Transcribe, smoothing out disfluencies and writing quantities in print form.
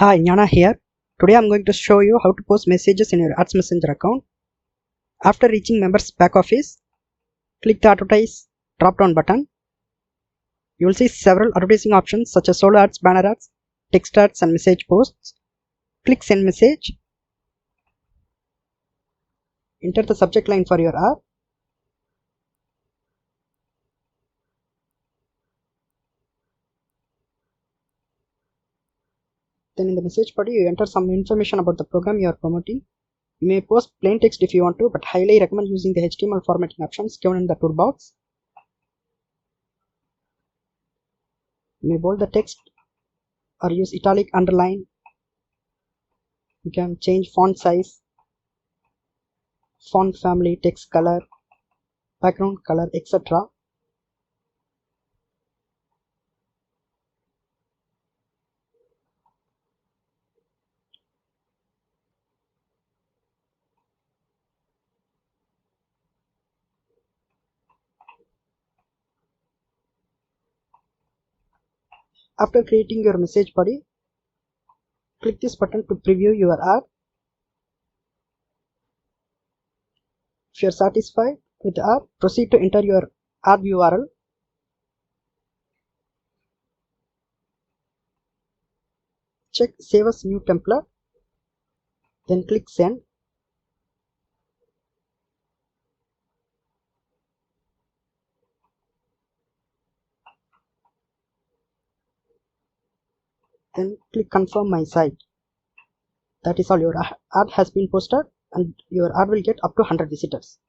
Hi, Jnana here. Today I'm going to show you how to post messages in your AdsMessenger account. After reaching members back office, click the advertise drop down button. You will see several advertising options such as solo ads, banner ads, text ads and message posts. Click send message. Enter the subject line for your ad. Then in the message body you enter some information about the program you are promoting. You may post plain text if you want to, but highly recommend using the HTML formatting options given in the toolbox. You may bold the text or use italic, underline. You can change font size, font family, text color, background color, etc. After creating your message body, click this button to preview your ad. If you are satisfied with the ad, proceed to enter your ad URL. Check Save as New Template, then click Send. Then click Confirm My Site. That is all, your ad has been posted and your ad will get up to 100 visitors.